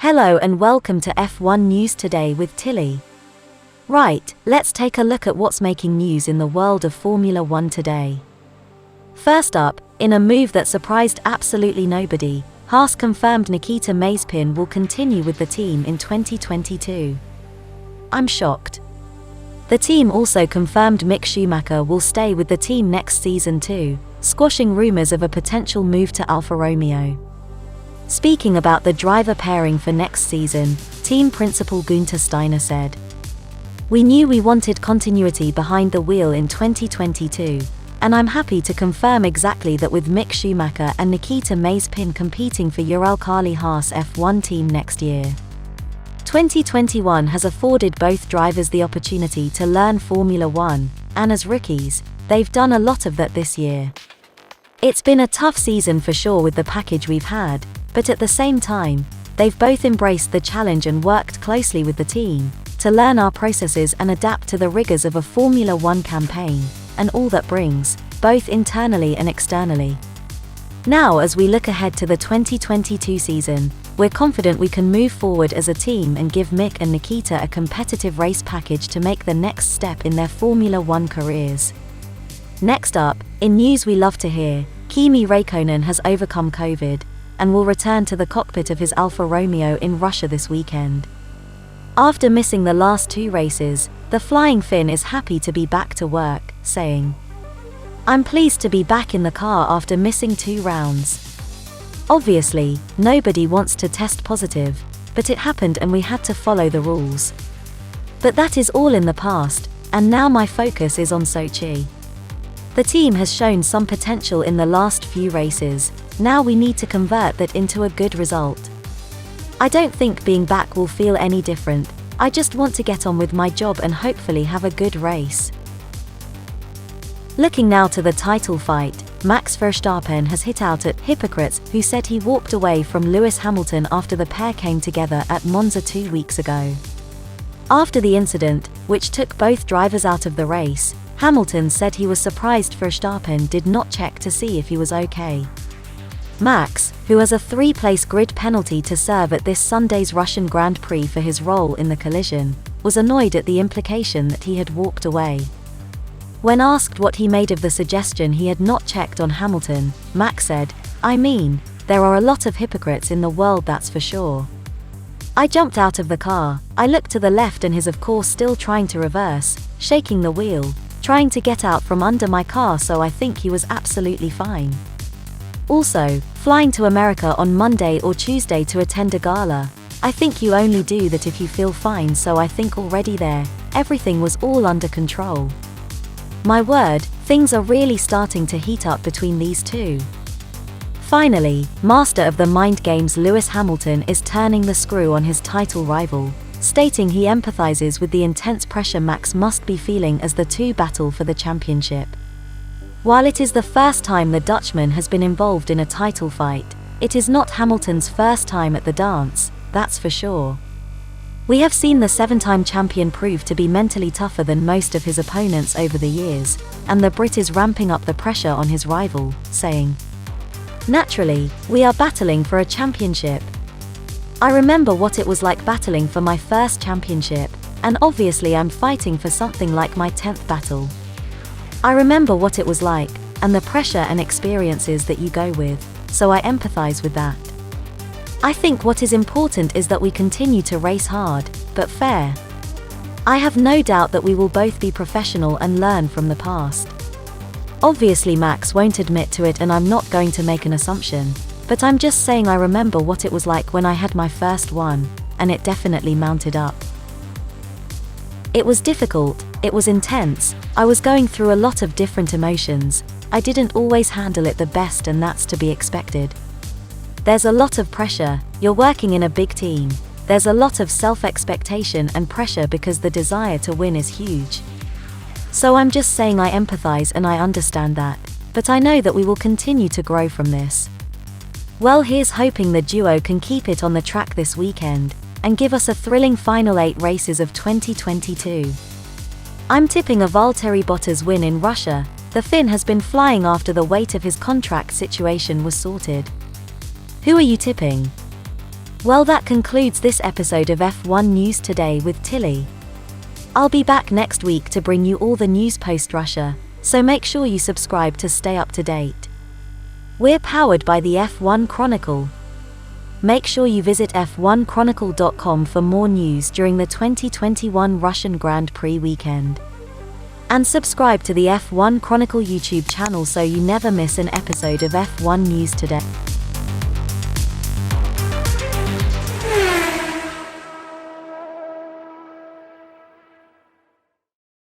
Hello and welcome to F1 News Today with Tillie. Right, let's take a look at what's making news in the world of Formula 1 today. First up, in a move that surprised absolutely nobody, Haas confirmed Nikita Mazepin will continue with the team in 2022. I'm shocked. The team also confirmed Mick Schumacher will stay with the team next season too, squashing rumors of a potential move to Alfa Romeo. Speaking about the driver pairing for next season, team principal Günther Steiner said, "We knew we wanted continuity behind the wheel in 2022, and I'm happy to confirm exactly that with Mick Schumacher and Nikita Mazepin competing for Uralkali Haas F1 Team next year. 2021 has afforded both drivers the opportunity to learn Formula 1, and as rookies, they've done a lot of that this year. It's been a tough season for sure with the package we've had, but at the same time, they've both embraced the challenge and worked closely with the team to learn our processes and adapt to the rigors of a Formula 1 campaign, and all that brings, both internally and externally. Now as we look ahead to the 2022 season, we're confident we can move forward as a team and give Mick and Nikita a competitive race package to make the next step in their Formula 1 careers." Next up, in news we love to hear, Kimi Raikkonen has overcome COVID and will return to the cockpit of his Alfa Romeo in Russia this weekend. After missing the last two races, the Flying Finn is happy to be back to work, saying, "I'm pleased to be back in the car after missing 2 rounds. Obviously, nobody wants to test positive, but it happened and we had to follow the rules. But that is all in the past, and now my focus is on Sochi. The team has shown some potential in the last few races, now we need to convert that into a good result. I don't think being back will feel any different, I just want to get on with my job and hopefully have a good race." Looking now to the title fight, Max Verstappen has hit out at hypocrites who said he walked away from Lewis Hamilton after the pair came together at Monza 2 weeks ago. After the incident, which took both drivers out of the race, Hamilton said he was surprised Verstappen did not check to see if he was okay. Max, who has a 3-place grid penalty to serve at this Sunday's Russian Grand Prix for his role in the collision, was annoyed at the implication that he had walked away. When asked what he made of the suggestion he had not checked on Hamilton, Max said, "I mean, there are a lot of hypocrites in the world, that's for sure. I jumped out of the car, I looked to the left and he's of course still trying to reverse, shaking the wheel, trying to get out from under my car, so I think he was absolutely fine. Also, flying to America on Monday or Tuesday to attend a gala, I think you only do that if you feel fine, so I think already there, everything was all under control. My word, things are really starting to heat up between these two." Finally, master of the mind games Lewis Hamilton is turning the screw on his title rival, stating he empathizes with the intense pressure Max must be feeling as the two battle for the championship. While it is the first time the Dutchman has been involved in a title fight, it is not Hamilton's first time at the dance, that's for sure. We have seen the 7-time champion prove to be mentally tougher than most of his opponents over the years, and the Brit is ramping up the pressure on his rival, saying, "Naturally, we are battling for a championship. I remember what it was like battling for my first championship, and obviously I'm fighting for something like my 10th battle. I remember what it was like, and the pressure and experiences that you go with, so I empathize with that. I think what is important is that we continue to race hard, but fair. I have no doubt that we will both be professional and learn from the past. Obviously Max won't admit to it and I'm not going to make an assumption, but I'm just saying I remember what it was like when I had my first one, and it definitely mounted up. It was difficult, it was intense, I was going through a lot of different emotions, I didn't always handle it the best and that's to be expected. There's a lot of pressure, you're working in a big team, there's a lot of self-expectation and pressure because the desire to win is huge. So I'm just saying I empathize and I understand that, but I know that we will continue to grow from this. Well, here's hoping the duo can keep it on the track this weekend, and give us a thrilling final 8 races of 2022. I'm tipping a Valtteri Bottas win in Russia, the Finn has been flying after the weight of his contract situation was sorted. Who are you tipping? Well, that concludes this episode of F1 News Today with Tillie. I'll be back next week to bring you all the news post-Russia, so make sure you subscribe to stay up to date. We're powered by the F1 Chronicle. Make sure you visit f1chronicle.com for more news during the 2021 Russian Grand Prix weekend. And subscribe to the F1 Chronicle YouTube channel so you never miss an episode of F1 News Today.